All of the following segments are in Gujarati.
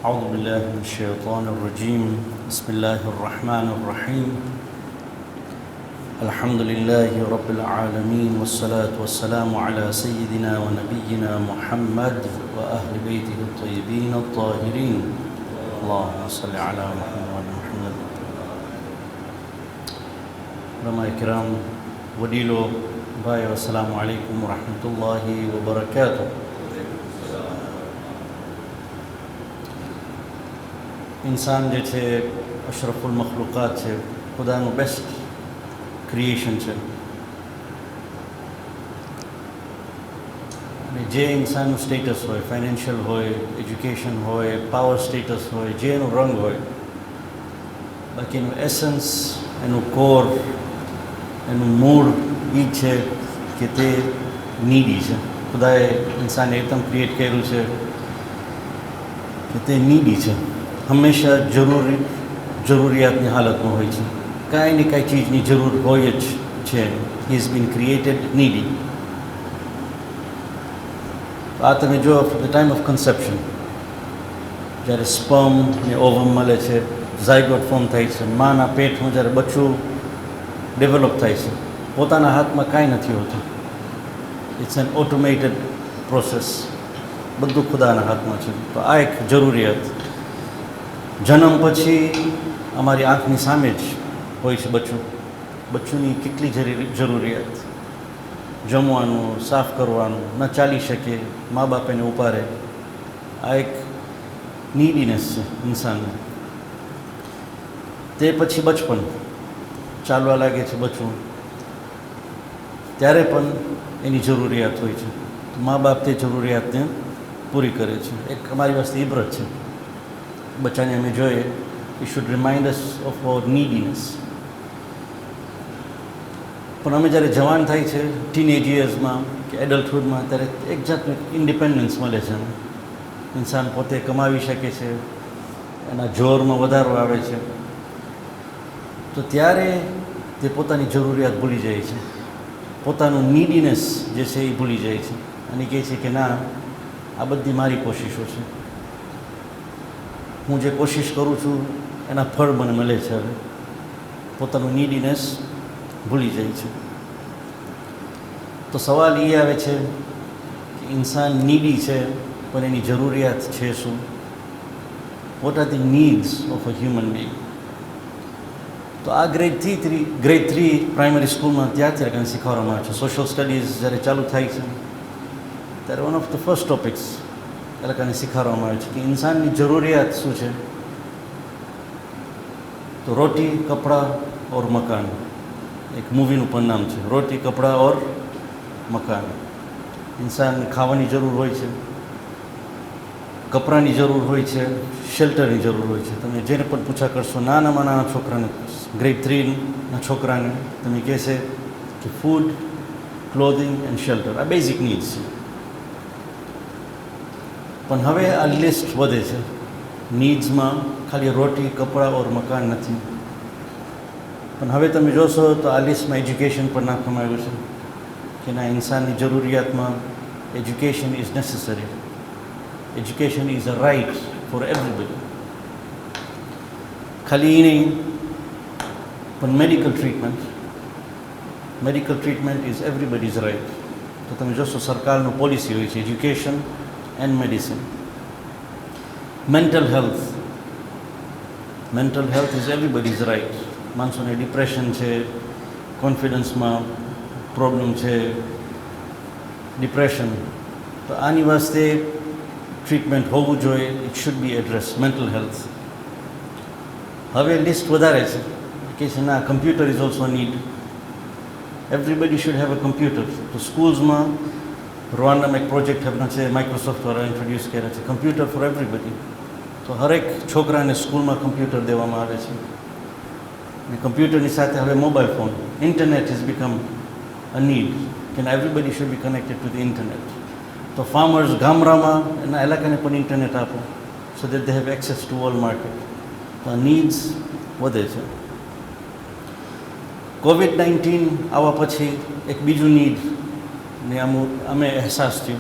أعوذ بالله من الشيطان الرجيم بسم الله الرحمن الرحيم الحمد لله رب العالمين والصلاة والسلام على سيدنا ونبينا محمد وأهل بيته الطيبين الطاهرين اللهم صل على محمد وعلى محمد. علماء الكرام وديلو باي والسلام عليكم ورحمة الله وبركاته. इंसान जे છે અશરફુલ મખલુકાત છે, ખુદાનું બેસ્ટ ક્રિએશન છે. અને જે ઇન્સાનનું સ્ટેટસ હોય, ફાઇનાન્શિયલ હોય, એજ્યુકેશન હોય, પાવર સ્ટેટસ હોય, જે એનો રંગ હોય, બાકી એનું એસન્સ, એનું કોર, એનું મૂળ એ છે કે તે નીડી છે. ખુદાએ ઇન્સાને એકદમ ક્રિએટ કર્યું છે કે તે નીડી છે, હંમેશા જરૂરિયાતની હાલતમાં હોય છે. કાંઈ ને કાંઈ ચીજની જરૂર હોય જ છે. He is bin created નીડી. આ તમે જો ધ ટાઈમ ઓફ કન્સેપ્શન, જ્યારે સ્પર્મ ને ઓવમ મળે છે, ઝાયગોટ ફોર્મ થાય છે, માના પેટમાં જ્યારે બચ્ચું ડેવલપ થાય છે, પોતાના હાથમાં કાંઈ નથી હોતું. It's an automated process. બધું ખુદાના હાથમાં છે. તો આ એક જરૂરિયાત. જન્મ પછી અમારી આંખની સામે જ હોય છે બચ્ચું. બચ્ચુની કેટલી જરૂરિયાત, જમવાનું, સાફ કરવાનું, ન ચાલી શકે, મા બાપ એને ઉપાડે. આ એક નીડીનેસ છે ઇન્સાનને. તે પછી બચપન, ચાલવા લાગે છે બચ્ચું, ત્યારે પણ એની જરૂરિયાત હોય છે. મા બાપ તે જરૂરિયાતને પૂરી કરે છે. એક અમારી વાસ્તે ઇબરત છે. બચ્ચાને અમે જોઈએ, it should remind us of our neediness. પણ અમે જ્યારે જવાન થાય છે, ટીનેજ યર્સમાં કે એડલ્ટહુડમાં, ત્યારે એક જાતનું ઇન્ડિપેન્ડન્સ મળે છે. ઇન્સાન પોતે કમાવી શકે છે, એના જોરમાં વધારો આવે છે. તો ત્યારે તે પોતાની જરૂરિયાત ભૂલી જાય છે, પોતાનું નીડીનેસ જે છે એ ભૂલી જાય છે, અને કહે છે કે ના, આ બધી મારી કોશિશો છે, હું જે કોશિશ કરું છું એના ફળ મને મળે છે. હવે પોતાનું નીડીનેસ ભૂલી જાય છે. તો સવાલ એ આવે છે કે ઇન્સાન નીડી છે, પણ એની જરૂરિયાત છે શું? What are the needs of a human being? તો આ ગ્રેડ 3 પ્રાઇમરી સ્કૂલમાં ત્યારથી કંઈ શીખવાડવામાં આવે છે. સોશિયલ સ્ટડીઝ જ્યારે ચાલુ થાય છે, ત્યારે one of the first topics એ લોકોને શીખવાડવામાં આવે છે કે ઇન્સાનની જરૂરિયાત શું છે. તો રોટી, કપડાં ઓર મકાન. એક મૂવીનું પણ નામ છે, રોટી, કપડાં ઓર મકાન. ઇન્સાનને ખાવાની જરૂર હોય છે, કપડાની જરૂર હોય છે, શેલ્ટરની જરૂર હોય છે. તમે જેને પણ પૂછા કરશો, નાનામાં નાના છોકરાને, ગ્રેડ 3ના છોકરાને, તમે કહેશે કે ફૂડ, ક્લોધિંગ એન્ડ શેલ્ટર, આ બેઝિક નીડ્સ છે. પણ હવે આ લિસ્ટ વધે છે. નીડ્સમાં ખાલી રોટી, કપડાં ઓર મકાન નથી. પણ હવે તમે જોશો તો આ લિસ્ટમાં એજ્યુકેશન પણ નાખવામાં આવ્યું છે કે ના, ઇન્સાનની જરૂરિયાતમાં education is necessary. Education is a right for everybody. ખાલી એ નહીં, પણ medical treatment is everybody's right. તો તમે જોશો સરકારનો પોલિસી હોય છે education and medicine. Mental health is everybody's right. માણસોને ડિપ્રેશન છે, કોન્ફિડન્સમાં પ્રોબ્લેમ છે, ડિપ્રેશન, તો આની વાસ્તે ટ્રીટમેન્ટ હોવું જોઈએ. It should be address mental health. હવે લિસ્ટ વધારે છે કે છે ના, computer is also need. Everybody should have a computer. તો સ્કૂલ્સમાં રવાન્ડામાં એક પ્રોજેક્ટ હમણાં છે, માઇક્રોસોફ્ટ દ્વારા ઇન્ટ્રોડ્યુસ કર્યા છે, કમ્પ્યુટર ફોર એવરીબડી. તો હરેક છોકરાને સ્કૂલમાં કમ્પ્યુટર દેવામાં આવે છે. અને કમ્પ્યુટરની સાથે હવે mobile phone, internet is become a need કે everybody should be connected to the internet. તો ફાર્મર્સ ગામડામાં એના ઇલાકાને પણ ઇન્ટરનેટ આપો, so that they have access to all market. તો આ નીડ્સ વધે છે. કોવિડ-19 આવવા પછી એક બીજું નીડ ને અમે અહેસાસ થયો.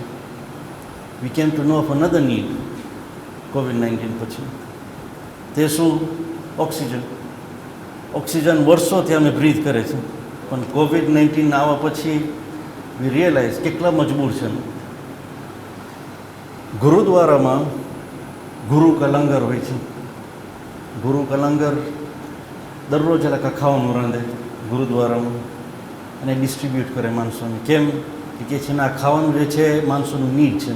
We came to know of another need. કોવિડ-19 પછી. તે શું? ઓક્સિજન. ઓક્સિજન વર્ષોથી અમે બ્રીથ કરે છે, પણ કોવિડ-19 આવવા પછી વી રિયલાઇઝ કેટલા મજબૂર છે. ગુરુદ્વારામાં ગુરુ કલંગર હોય છે. ગુરુ કલંગર દરરોજ એ લોકો ખાવાનું રાંધે ગુરુદ્વારામાં અને ડિસ્ટ્રીબ્યુટ કરે માણસોને. કેમ કે છે ને આ ખાવાનું જે છે માણસોનું નીડ છે,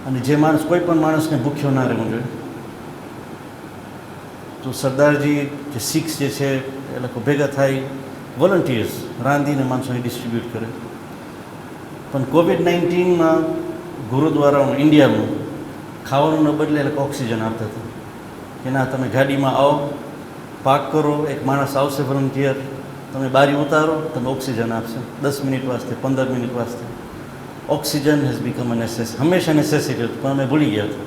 અને જે માણસ કોઈ પણ માણસને ભૂખ્યો ના રહેવું જોઈએ. તો સરદારજી જે શીખ્સ જે છે એ લોકો ભેગા થાય, વોલન્ટિયર્સ રાંધીને માણસોને ડિસ્ટ્રીબ્યુટ કરે. પણ કોવિડ-19માં ગુરુદ્વારામાં ઇન્ડિયામાં ખાવાના બદલે એ લોકો ઓક્સિજન આપતા હતા કે ના, તમે ગાડીમાં આવો, પાક કરો, એક માણસ આવશે વોલન્ટિયર, તમે બારી ઉતારો, તમે ઓક્સિજન આપશે 10 મિનિટ વાસ્તે, 15 મિનિટ વાસ્તે. ઓક્સિજન હેઝ બીકમ અ હંમેશા નેસેસિટી હતું, પણ અમે ભૂલી ગયા હતા.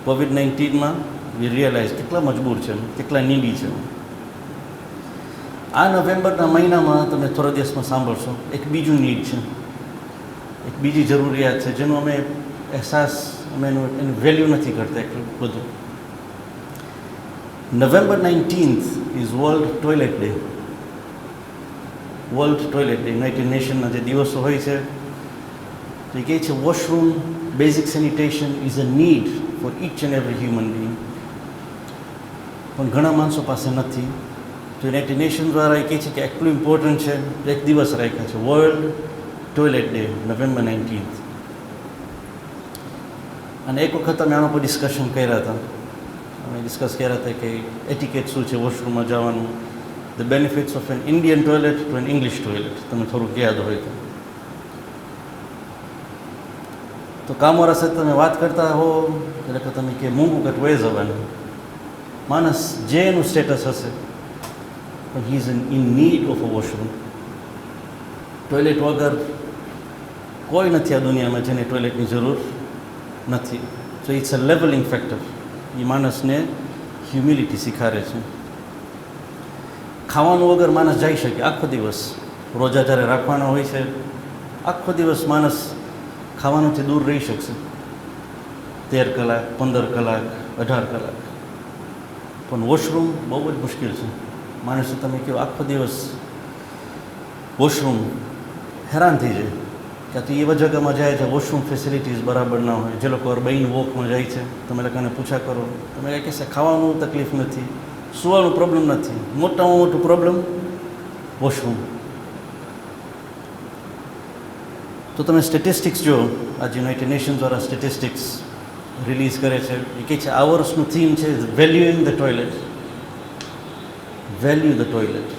કોવિડ-19માં વી રિયલાઇઝ કેટલા મજબૂર છે, કેટલા નીડી છે. આ નવેમ્બરના મહિનામાં તમે થોડા દિવસમાં સાંભળશો એક બીજું નીડ છે, એક બીજી જરૂરિયાત છે જેનો અમે અહેસાસ, અમે એનું વેલ્યુ નથી કરતા એટલું બધું. November 19th is World Toilet Day. World toilet day, united નેશનના જે દિવસો હોય છે, તો એ કહે છે washroom, basic sanitation is a need for each and every human being. પણ ઘણા માણસો પાસે નથી. તો યુનાઇટેડ નેશન દ્વારા એ કહે છે કે એટલું ઇમ્પોર્ટન્ટ છે, એક દિવસ રાખ્યા છે world toilet day, November 19th. અને એક વખત અમે આના પર ડિસ્કશન કર્યા હતા. અમે ડિસ્કસ કર્યા હતા કે એટિકેટ શું છે વોશરૂમમાં જવાનું, the benefits of an Indian toilet to an English toilet. તમે થોડુંક યાદ હોય તો કામવાળા સાથે તમે વાત કરતા હો એટલે કે તમે કે મૂંગું કટ વહી જવાનું. માણસ જે એનું સ્ટેટસ હશે, પણ he is in need of a washroom. Toilet વગર કોઈ નથી આ દુનિયામાં જેને ટોયલેટની જરૂર નથી. So it's a levelling factor. એ માણસને હ્યુમિલિટી શીખાડે છે. ખાવાનું વગર માણસ જઈ શકે આખો દિવસ. રોજા જ્યારે રાખવાના હોય છે, આખો દિવસ માણસ ખાવાનુંથી દૂર રહી શકશે, 13 કલાક, 15 કલાક, 18 કલાક. પણ વોશરૂમ બહુ જ મુશ્કેલ છે. માણસે તમે કહો આખો દિવસ વોશરૂમ, હેરાન થઈ જાય. ક્યાં તો એવા જગ્યામાં જાય છે વોશરૂમ ફેસિલિટીઝ બરાબર ના હોય. જે લોકો અર્બન વોકમાં જાય છે, તમે લોકોને પૂછા કરો, તમે કંઈ કહેશે ખાવાનું તકલીફ નથી, સુવાનું પ્રોબ્લેમ નથી, મોટામાં મોટું પ્રોબ્લેમ વોશરૂમ. તો તમે સ્ટેટિસ્ટિક્સ જો, આજે યુનાઇટેડ નેશન દ્વારા સ્ટેટિસ્ટિક્સ રિલીઝ કરે છે. એ કહે છે આ વર્ષનું થીમ છે valuing the toilet. Value the toilet.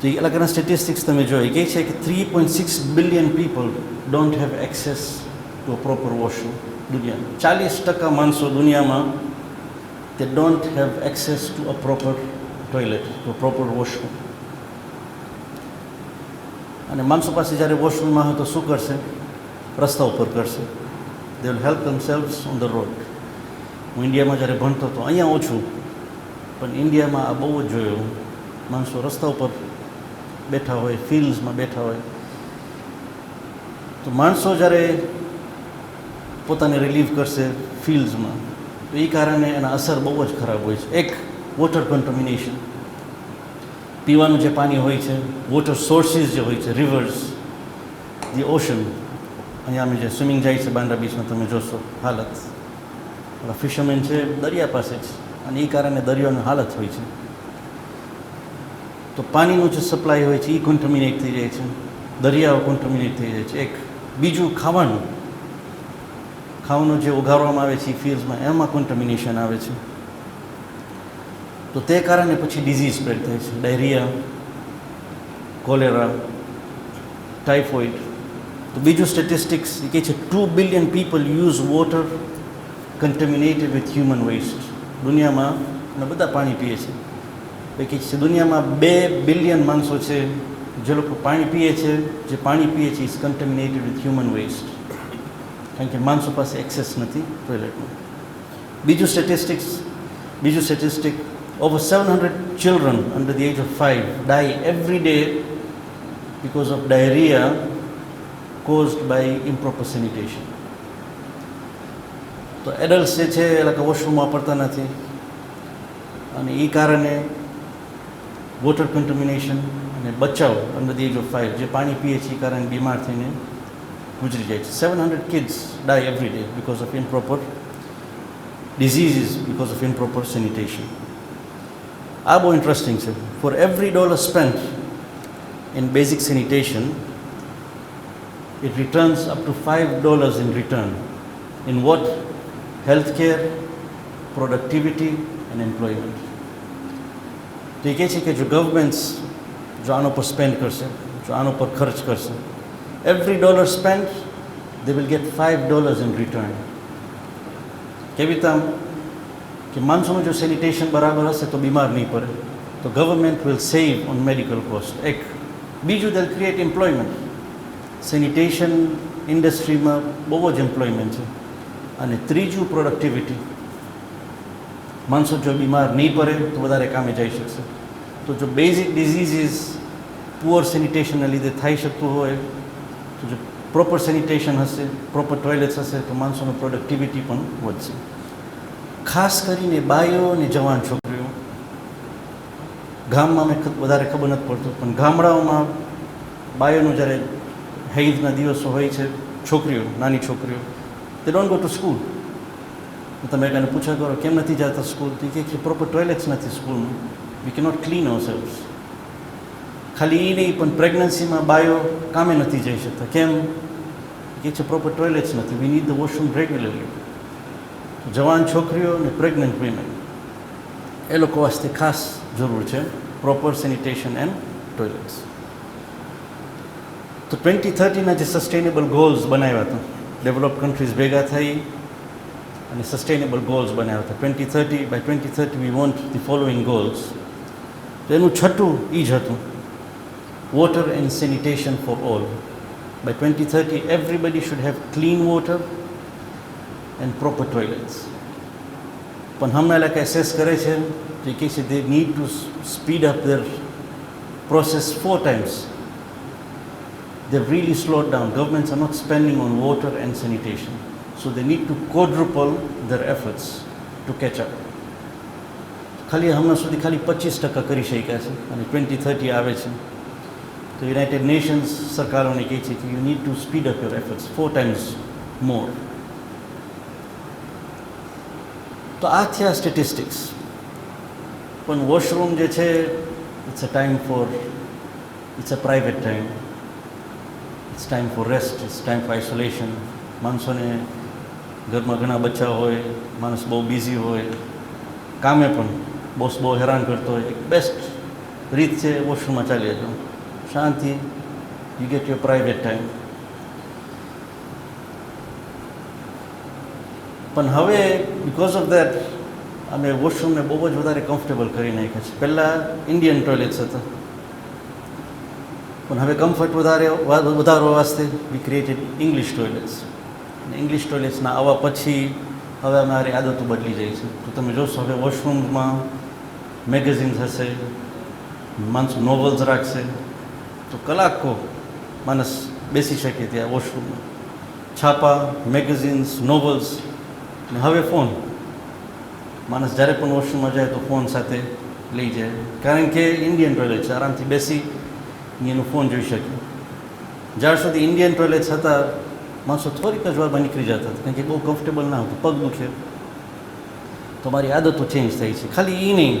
તો એ અલગના સ્ટેટિસ્ટિક્સ તમે જો, એ કહે છે કે 3.6 billion people don't have access to a proper washroom. દુનિયામાં 40% માણસો દુનિયામાં તે don't have access to a proper toilet, to a proper washroom. અને માણસો પાસે જ્યારે વોશરૂમમાં હોય તો શું કરશે? રસ્તા ઉપર કરશે. They will help themselves on the road. હું ઇન્ડિયામાં જ્યારે ભણતો હતો, અહીંયા ઓછું, પણ ઇન્ડિયામાં આ બહુ જ જોયું. માણસો રસ્તા ઉપર બેઠા હોય, ફિલ્ડ્સમાં બેઠા હોય, તો માણસો જ્યારે પોતાને રિલીવ કરશે ફિલ્ડ્સમાં, તો એ કારણે એના અસર બહુ જ ખરાબ હોય છે. એક, વોટર કન્ટામિનેશન. પીવાનું જે પાણી હોય છે, વોટર સોર્સિસ જે હોય છે, રિવર્સ, ધી ઓશન. અહીંયા અમે જે સ્વિમિંગ જાય છે બાંદ્રા બીચમાં, તમે જોશો હાલત. ફિશરમેન છે દરિયા પાસે જ, અને એ કારણે દરિયાની હાલત હોય છે. તો પાણીનું જે સપ્લાય હોય છે એ કોન્ટામિનેટ થઈ જાય છે, દરિયાઓ કોન્ટામિનેટ થઈ જાય છે. એક બીજું, ખાવાનું જે ઉગાડવામાં આવે છે એ ફિલ્ડ્સમાં, એમાં કોન્ટામિનેશન આવે છે. તો તે કારણે પછી ડિઝીઝ સ્પ્રેડ થાય છે, ડાયરિયા, કોલેરા, ટાઇફોઇડ. તો બીજું સ્ટેટિસ્ટિક્સ એ કહે છે 2 billion people use water contaminated with human waste. દુનિયામાં અને બધા પાણી પીએ છે. એ કહે છે દુનિયામાં 2 બિલિયન માણસો છે જે લોકો પાણી પીએ છે, જે પાણી પીએ છે ઇઝ કન્ટેમિનેટેડ વિથ હ્યુમન વેસ્ટ. કારણ કે માણસો પાસે એક્સેસ નથી ટોયલેટનું. બીજું statistic, over 700 children under the age of 5 die every day because of diarrhea caused by improper sanitation. તો એડલ્ટ્સ જે છે એ લોકો વોશરૂમ વાપરતા નથી અને એ કારણે વોટર કન્ટેમિનેશન અને બચ્ચાઓ અંડર ધ એજ ઓફ 5 જે પાણી પીએ છે એ કારણે બીમાર થઈને ગુજરી જાય છે. 700 kids die every day because of improper diseases, because of improper sanitation. આ બહુ ઇન્ટરેસ્ટિંગ છે. For every dollar spent in basic sanitation, it returns up to $5 in return. In what? Healthcare, productivity and employment. તો એ કહે છે કે જો ગવર્મેન્ટ્સ જો આનો પર સ્પેન્ડ કરશે, જો આનો પર ખર્ચ કરશે, every dollar spent, they will get $5 in return. કેવી રીતે? કે માણસોનું જો સેનિટેશન બરાબર હશે તો બીમાર નહીં પડે, તો government will save on medical cost. એક બીજું, દે ક્રિએટ એમ્પ્લોયમેન્ટ. સેનિટેશન ઇન્ડસ્ટ્રીમાં બહુ જ એમ્પ્લોયમેન્ટ છે. અને ત્રીજું, પ્રોડક્ટિવિટી. માણસો જો બીમાર નહીં પડે તો વધારે કામે જઈ શકશે. તો જો બેઝિક ડિઝીઝીસ પુઅર સેનિટેશનના લીધે થઈ શકતું હોય, તો જો પ્રોપર સેનિટેશન હશે, પ્રોપર ટોયલેટ્સ હશે, તો માણસોનું પ્રોડક્ટિવિટી પણ વધશે. ખાસ કરીને બાઈઓ અને જવાન છોકરીઓ. ગામમાં અમે વધારે ખબર નથી પડતું, પણ ગામડાઓમાં બાઈઓનું જ્યારે હૈદના દિવસો હોય છે, છોકરીઓ, નાની છોકરીઓ, તે ડોન્ટ ગો ટુ સ્કૂલ. તમે એને પૂછા કરો કેમ નથી જતા સ્કૂલ, તો કે પ્રોપર ટોયલેટ્સ નથી સ્કૂલમાં, વી કેનોટ ક્લીન અવરસેલ્વ્સ. ખાલી એ નહીં, પણ પ્રેગ્નન્સીમાં બાયો કામે નથી જઈ શકતા. કેમ? કે છે પ્રોપર ટોયલેટ્સ નથી. We need the washroom regularly. જવાન છોકરીઓ અને પ્રેગ્નન્ટ વિમેન, એ લોકો વાસ્તે ખાસ જરૂર છે પ્રોપર સેનિટેશન એન્ડ ટોયલેટ્સ. તો 2030ના જે સસ્ટેનેબલ ગોલ્સ બનાવ્યા હતા, ડેવલપ કન્ટ્રીઝ ભેગા થઈ અને સસ્ટેનેબલ ગોલ્સ બનાવ્યા હતા. 2030, by 2030 we want the following goals. તો એનું છઠ્ઠું એ જ હતું, water and sanitation for all. By 2030, everybody should have clean water and proper toilets. પણ હમણાં like assess કરે છે તો એ કહે છે they need to speed up their process 4 times. They've really slowed down. Governments are not spending on water and sanitation. So they need to quadruple their efforts to catch up. ખાલી હમણાં સુધી ખાલી 25% કરી શક્યા છે અને 2030 આવે છે તો યુનાઇટેડ નેશન્સ સરકારોને કહે છે કે you need to speed up your efforts 4 times more. તો આ થયા સ્ટેટિસ્ટિક્સ. પણ વોશરૂમ જે છે it's a time for, it's a private time, it's time for rest, it's time for isolation. માણસોને ઘરમાં ઘણા બચ્ચા હોય, માણસ બહુ બિઝી હોય, કામે પણ બોસ બહુ હેરાન કરતો હોય, એક બેસ્ટ રીત છે વોશરૂમમાં ચાલી જજો, શાંતિ, you get your private time. પણ હવે બિકોઝ ઓફ દેટ અમે વોશરૂમને બહુ જ વધારે કમ્ફર્ટેબલ કરી નાખ્યા છે. પહેલાં ઇન્ડિયન ટોયલેટ્સ હતા, પણ હવે કમ્ફર્ટ વધારવા વાસ્તે વી ક્રિએટેડ ઇંગ્લિશ ટોયલેટ્સ. અને ઇંગ્લિશ ટોયલેટ્સના આવવા પછી હવે અમારી આદતો બદલી જાય છે. તો તમે જોશો હવે વોશરૂમમાં મેગેઝિન્સ હશે, માણસો નોવેલ્સ રાખશે, તો કલાકો માણસ બેસી શકે ત્યાં વોશરૂમમાં. છાપા, મેગેઝિન્સ, નોવેલ્સ, ને હવે ફોન. માણસ જ્યારે પણ વોશરૂમમાં જાય તો ફોન સાથે લઈ જાય, કારણ કે ઇન્ડિયન ટોયલેટ છે, આરામથી બેસી એનું ફોન જોઈ શકે. જ્યાર સુધી ઇન્ડિયન ટોયલેટ્સ હતા માણસો થોડીક જ વારમાં નીકળી જતા હતા, કારણ કે બહુ કમ્ફર્ટેબલ ના હતું, પગ દુખે. તો મારી આદતો ચેન્જ થઈ છે. ખાલી એ નહીં,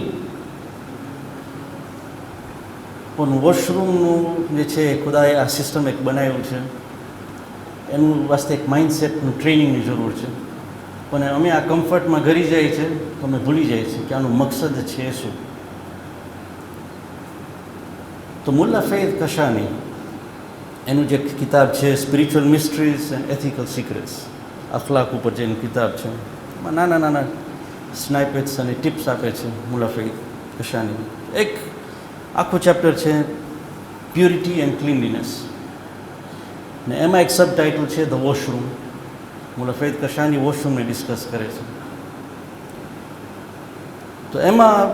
પણ વોશરૂમનું જે છે ખુદાએ આ સિસ્ટમ એક બનાવ્યું છે, એનું વાસ્તે એક માઇન્ડસેટનું ટ્રેનિંગની જરૂર છે. પણ અમે આ કમ્ફર્ટમાં ઘરી જાય છે તો અમે ભૂલી જાય છે કે આનું મકસદ છે શું. તો મુલ્લા ફૈઝ કશાની એનું જે કિતાબ છે સ્પિરિચ્યુઅલ મિસ્ટ્રીઝ એન્ડ એથિકલ સિક્રેટ્સ, અખલાક ઉપર જેનું કિતાબ છે, એમાં નાના નાના સ્નાઇપેટ્સ અને ટિપ્સ આપે છે મુલ્લા ફૈઝ કશાની. એક આખું ચેપ્ટર છે પ્યુરિટી એન્ડ ક્લીનલીનેસ, ને એમાં એક સબ ટાઇટલ છે ધ વોશરૂમ. મુલ્લા ફૈઝ કશાની વોશરૂમને ડિસ્કસ કરે છે. તો એમાં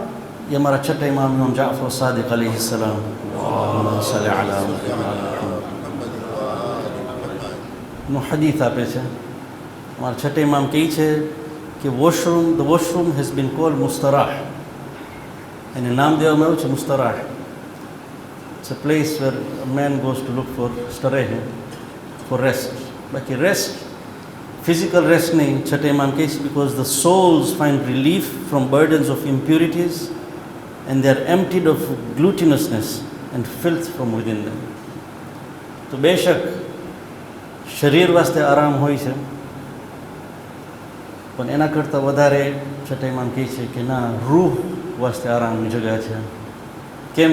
એ અમારા છઠ્ઠા ઇમામ ઇમામ જાફર સાદિક અલૈહિસ્સલામ નો હદીથ આપે છે. અમારા છઠ્ઠા ઇમામ કહે છે કે the washroom has been called મુસ્તરાહ, એને નામ દેવામાં આવ્યું છે મુસ્તરાહ. It's a place where a man goes to look for સ્ટરેહ, ફોર રેસ્ટ. બાકી રેસ્ટ ફિઝિકલ રેસ્ટ નહીં. છઠ્ઠા ઇમામ કહે છે because the souls find relief from burdens of impurities and they are emptied of glutinousness and filth from within them. તો બેશક શરીર વાસ્તે આરામ હોય છે, પણ એના કરતાં વધારે છઠ્ઠા ઇમામ કહે છે કે ના, રૂહ વાસ્તે આરામની જગ્યા છે. કેમ?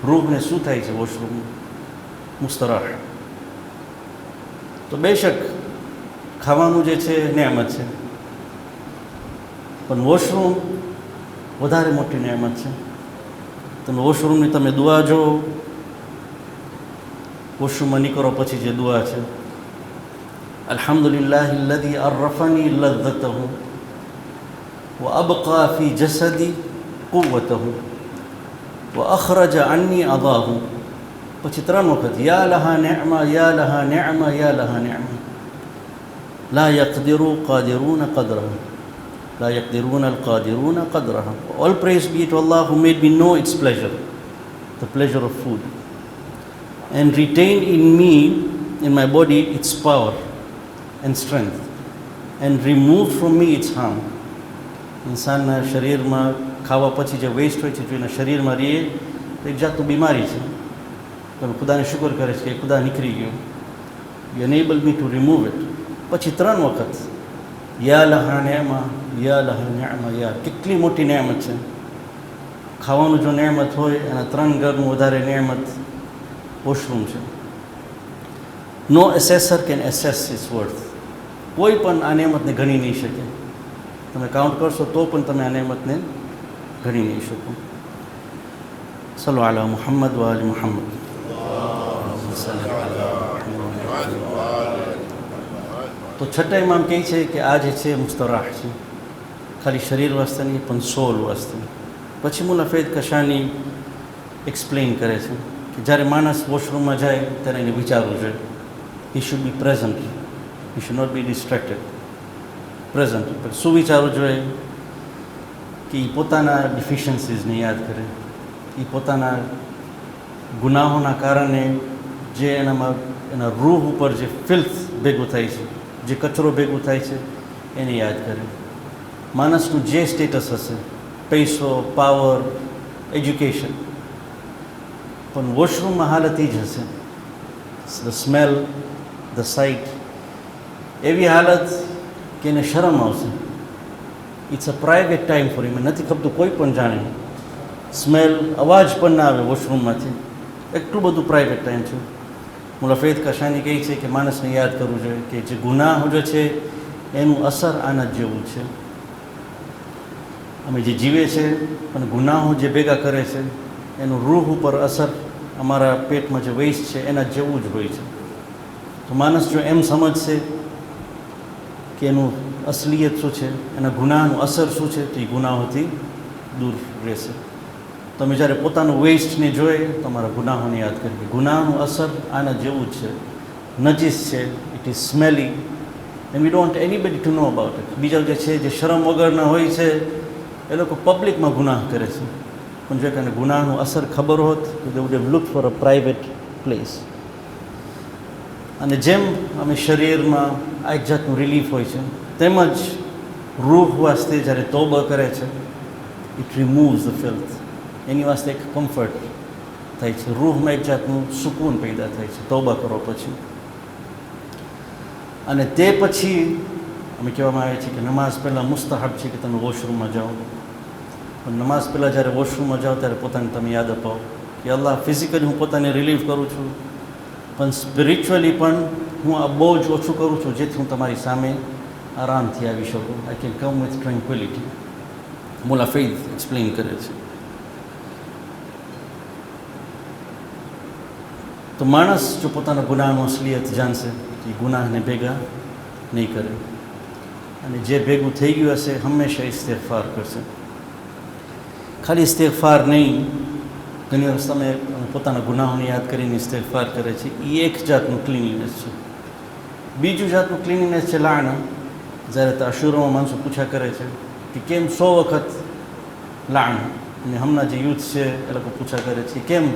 રૂહને શું થાય છે વોશરૂમ? મુસ્તરાહ. તો બેશક ખાવાનું જે છે નેમત છે, પણ વોશરૂમ વધારે મોટી નેમત છે. તમે વોશરૂમની તમે દુઆ જો, વોશરૂમમાં નીકળો પછી જે દુઆ છે, અલ્હમ્દુલિલ્લાહિ અલ્લઝી અર્રફની લઝ્ઝતહુ વ અબકા ફી જસદી કુવ્વતહુ વ અખરજ અન્ની અદાહુ. પછી 3 વખત યા લહા નિઅમા યા લહા નિઅમા યા લહા નિઅમા લા યકદિરુ કાદિરૂન કદરહુ لا يقدرون القادرون قدرها. All praise be to Allah who made me know its pleasure, the pleasure of food, and retained in me, in my body, its power and strength, and removed from me its harm. ઇન્સાનના શરીરમાં ખાવા પછી જે વેસ્ટ હોય છે, જો એના શરીરમાં રહે તો એક જાતનું બીમારી છે. તમે ખુદાને શુક્ર કરે છે કે ખુદા નીકળી ગયો, you enable me to remove it. પછી 3 વખત યા લહા નેમા યા લહા નેમા યા. કેટલી મોટી નેમત છે. ખાવાનું જો નેમત હોય, એના 3 ગણું વધારે નેમત વોશરૂમ છે. નો એસેસર કેન એસેસ ઇટ્સ વર્થ. કોઈ પણ આ નેમતને ગણી નહીં શકે. તમે કાઉન્ટ કરશો તો પણ તમે આ નેમતને ગણી નહીં શકો. સલ્લુ અલા મુહમ્મદ વ આલી મુહમ્મદ. તો છઠ્ઠા ઇમામ કહે છે કે આ જે છે મુસ્તરાહ છે, ખાલી શરીર વાસ્તે નહીં પણ સોલ વાસ્તે. પછી મુલ્લા ફૈદ કશાની એક્સપ્લેન કરે છે કે જ્યારે માણસ વોશરૂમમાં જાય ત્યારે એને વિચારવું જોઈએ. He should be present, he should not be distracted. Present. શું વિચારવું જોઈએ? કે એ પોતાના ડિફિશિયન્સીઝને યાદ કરે, એ પોતાના ગુનાહોના કારણે જે એનામાં એના રૂહ ઉપર જે ફિલ્થ ભેગું થાય છે, જે કચરો ભેગું થાય છે, એને યાદ કરે. માણસનું જે સ્ટેટસ હશે, પૈસો, પાવર, એજ્યુકેશન, પણ વોશરૂમમાં હાલત એ જ હશે. ધ સ્મેલ, ધ સાઇટ, એવી હાલત કે એને શરમ આવશે. It's a private time for him. નથી ખપતું કોઈ પણ જાણે. સ્મેલ, અવાજ પણ ના આવે વોશરૂમમાંથી. એટલું બધું પ્રાઇવેટ ટાઈમ છે. મુલ્લા ફૈદ કશાની કહે છે કે માણસને યાદ કરવું જોઈએ કે જે ગુનાહ જે છે એનું અસર આના જ જેવું છે. અમે જે જીવે છે અને ગુનાહો જે ભેગા કરે છે એનું રૂહ ઉપર અસર અમારા પેટમાં જે વેસ્ટ છે એના જેવું જ હોય છે. તો માણસ જો એમ સમજશે કે એનું અસલિયત શું છે, એના ગુનાહનું અસર શું છે, તો એ ગુનાહોથી દૂર રહેશે. તમે જ્યારે પોતાનું વેસ્ટને જોઈએ તો તમારા ગુનાહોને યાદ કરીએ. ગુનાહનું અસર આના જેવું જ છે. નજીસ છે, it is smelly, and we don't anybody to know about it. બીજા જે છે જે શરમ વગરના હોય છે એ લોકો પબ્લિકમાં ગુનાહ કરે છે, પણ જો કે ગુનાહનું અસર ખબર હોત તો દે would have look for a private place. અને જેમ અમે શરીરમાં આ એક જાતનું રિલીફ હોય છે, તેમજ રૂહ વાસ્તે જ્યારે તોબા કરે છે, ઇટ રિમૂવ્સ ધ ફિલ્થ. એની વાસ્તે એક કમ્ફર્ટ થાય છે. રૂહમાં એક જાતનું સુકૂન પેદા થાય છે તોબા કરો પછી. અને તે પછી અમે કહેવામાં આવે છે કે નમાઝ પહેલાં મુસ્તહબ છે કે તમે વોશરૂમમાં જાઓ, પણ નમાઝ પહેલાં જ્યારે વોશરૂમમાં જાઓ ત્યારે પોતાને તમે યાદ અપાવો કે અલ્લાહ, ફિઝિકલી હું પોતાને રિલીફ કરું છું, પણ સ્પિરિચ્યુઅલી પણ હું આ બહુ જ ઓછું કરું છું જેથી હું તમારી સામે આરામથી આવી શકું. I can come with tranquillity. મુલ્લા ફૈદ એક્સપ્લેન કરે છે. તો માણસ જો પોતાના ગુનાહનું અસલિયત જાણશે તો એ ગુનાહને ભેગા નહીં કરે, અને જે ભેગું થઈ ગયું હશે હંમેશા ઇસ્તિગફાર કરશે. ખાલી ઇસ્તિગફાર નહીં, ઘણી વખત તમે પોતાના ગુનાહોને યાદ કરીને ઇસ્તિગફાર કરે છે, એ એક જાતનું ક્લીનલીનેસ છે. બીજું જાતનું ક્લિનિનેસ છે લાણ. જ્યારે તો અશુરામાં માણસો પૂછા કરે છે કે કેમ 100 વખત લાણ, અને હમણાં જે યુથ છે એ લોકો પૂછા કરે છે કેમ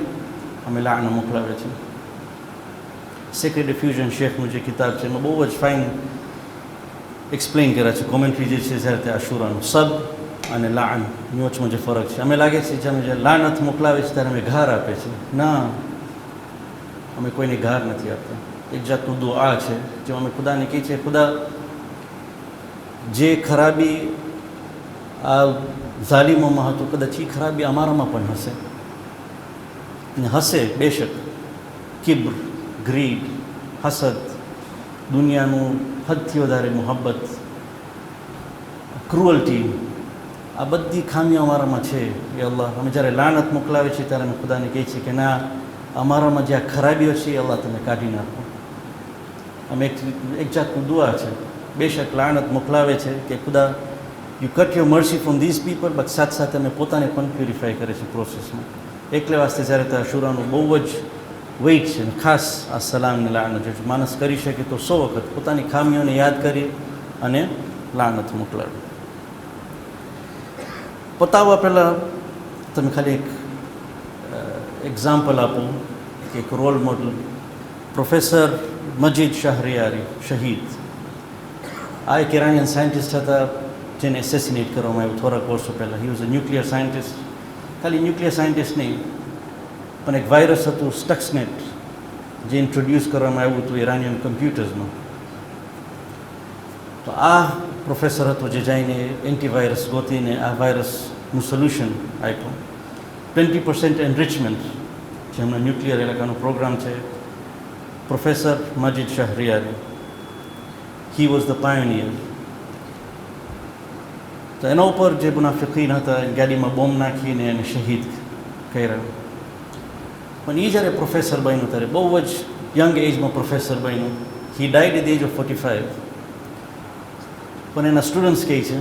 અમે લાણ મોકલાવે છે. સેક્રેડ એફ્યુઝન શેખનું જે કિતાબ છે એમાં બહુ જ ફાઇન એક્સપ્લેન કર્યા છે, કોમેન્ટ્રી જે છે જ્યારે તે અશુરાનું સબ અને લાણ વચમાં જે ફરક છે. અમે લાગે છે જે અમે જે લાનત મોકલાવે છે ત્યારે અમે ઘાર આપે છે. ના, અમે કોઈને ઘાર નથી આપતા. એક જાતનું દુઆ છે જેમાં અમે ખુદાને કહીએ છીએ, ખુદા જે ખરાબી આ ઝાલિમોમાં હતું કદાચ એ ખરાબી અમારામાં પણ હશે, અને હશે બેશક. કિબ્ર, ગ્રીડ, હસદ, દુનિયાનું હદથી વધારે મોહબ્બત, ક્રુઅલ્ટી, આ બધી ખામીઓ અમારામાં છે. એ અલ્લાહ, અમે જ્યારે લાનત મોકલાવે છે ત્યારે અમે ખુદાને કહીએ છીએ કે ના, અમારામાં જે આ ખરાબીઓ છે એ અલ્લાહ તમે કાઢી નાખો. અમે એક જાતનું દુઆ છે. બેશક લાનત મોકલાવે છે કે ખુદા you cut your mercy from these people, but સાથે સાથે અમે પોતાને પણ પ્યુરિફાય કરે છે પ્રોસેસમાં. એટલે વાસ્તે જ્યારે તે અશુરાનું બહુ જ વેઇટ છે, ખાસ આ સલામને લાનત જો માણસ કરી શકે તો 100 વખત પોતાની ખામીઓને યાદ કરી અને લાનત મોકલાવે. પતાવવા પહેલાં તમે ખાલી એક એક્ઝામ્પલ આપો કે એક રોલ મોડલ, પ્રોફેસર મજીદ શાહરિયારી શહીદ. આ એક ઇરાનિયન સાયન્ટિસ્ટ હતા જેને એસેસિનેટ કરવામાં આવ્યું થોડાક વર્ષો પહેલાં. He was a nuclear scientist. ખાલી ન્યુક્લિયર સાયન્ટિસ્ટ નહીં, પણ એક વાયરસ હતું સ્ટક્સનેટ જે ઇન્ટ્રોડ્યુસ કરવામાં આવ્યું હતું ઇરાનિયન કમ્પ્યુટર્સમાં. તો આ પ્રોફેસર હતો જે જઈને એન્ટીવાયરસ ગોતીને આ વાયરસનું સોલ્યુશન આપ્યું. 20% એનરિચમેન્ટ જે હમણાં ન્યુક્લિયર ઇલાકાનો પ્રોગ્રામ છે. Professor Majid Shahriari, he was the pioneer. તો એના ઉપર જે મુનાફિકીન હતા એ ગાડીમાં બોમ્બ નાખીને એને શહીદ કર્યા. પણ એ જ્યારે પ્રોફેસર બન્યું ત્યારે બહુ જ યંગ એજમાં પ્રોફેસર બન્યું. He died at the age of 45. પણ એના સ્ટુડન્ટ્સ કહે છે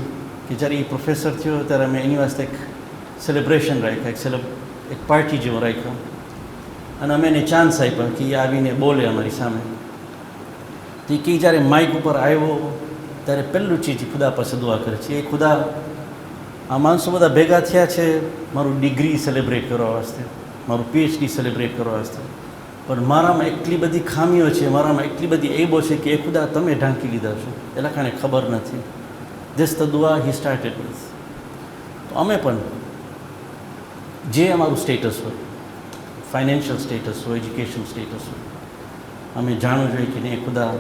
કે જ્યારે એ પ્રોફેસર થયો ત્યારે અમે એની વાસ્તે એક સેલિબ્રેશન રાખ્યા, એક પાર્ટી જેવો રાખ્યો, અને અમે એને ચાન્સ આપ્યા કે એ આવીને બોલે અમારી સામે. તો એ કે જ્યારે માઇક ઉપર આવ્યો ત્યારે પહેલું ચીજ ખુદા પાસે દુઆ કરે છે, એ ખુદા આ માણસો બધા ભેગા થયા છે મારું ડિગ્રી સેલિબ્રેટ કરવા વાસ્તે, મારું PhD સેલિબ્રેટ કરવા વાસ્તે, પણ મારામાં એટલી બધી ખામીઓ છે, મારામાં એટલી બધી એબો છે કે એ ખુદા તમે ઢાંકી લીધા છો, એ લોકોને ખબર નથી. ધીસ ધ દુઆ હી સ્ટાર્ટેડ વિથ. તો અમે પણ જે અમારું સ્ટેટસ હોય, ફાઇનાન્શિયલ સ્ટેટસ હોય, એજ્યુકેશન સ્ટેટસ હોય, અમે જાણવું જોઈએ કે નહીં ખુદા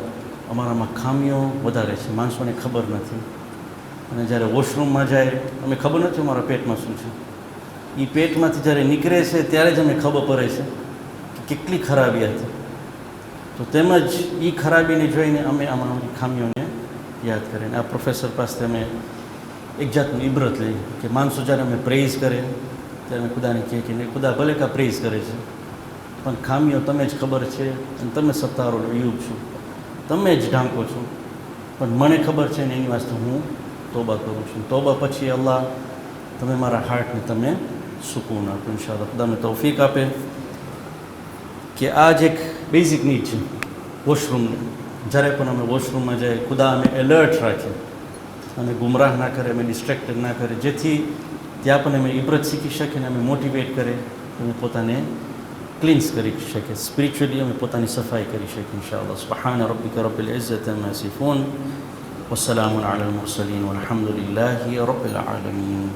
અમારામાં ખામીઓ વધારે છે, માણસોને ખબર નથી. અને જ્યારે વોશરૂમમાં જાય અમે ખબર નથી અમારા પેટમાં શું છે, એ પેટમાંથી જ્યારે નીકળે છે ત્યારે જ અમે ખબર પડે છે કે કેટલી ખરાબી હતી. તો તેમજ એ ખરાબીને જોઈને અમે અમારી ખામીઓને યાદ કરીને આ પ્રોફેસર પાસે અમે એક જાતનું ઇબરત લઈએ કે માણસો જ્યારે અમે પ્રેઝ કરે ત્યારે અમે ખુદાને કહીએ કે નહીં ખુદા ભલે કા પ્રેઝ કરે છે, પણ ખામીઓ તમે જ ખબર છે, અને તમે સત્તારો યુગ છો, તમે જ ઢાંકો છો, પણ મને ખબર છે ને એની વાસ્તે હું તોબા કરું છું. તોબા પછી અલ્લાહ તમે મારા હાર્ટને તમે સુકૂન આપો ઇન્શાઅલ્લાહ. ખુદા અમને તૌફીક આપે કે આ જ એક બેઝિક નીડ છે વોશરૂમની. જ્યારે પણ અમે વોશરૂમમાં જાય ખુદા અમે એલર્ટ રાખીએ, અમે ગુમરાહ ના કરે, અમે ડિસ્ટ્રેક્ટેડ ના કરે, જેથી ત્યાં પણ અમે ઇબરત શીખી શકીએ અને અમે મોટિવેટ કરે, અમે પોતાને ક્લિન્સ કરી શકીએ, સ્પિરિચ્યુઅલી અમે પોતાની સફાઈ કરી શકીએ ઇન્શાઅલ્લાહ. સુબ્હાન રબ્બિકા રબ્બિલ ઇઝ્ઝતિ અમ્મા યસિફૂન વસ્સલામુન અલલ મુરસલીન વલ્હમ્દુલિલ્લાહિ રબ્બિલ આલમીન.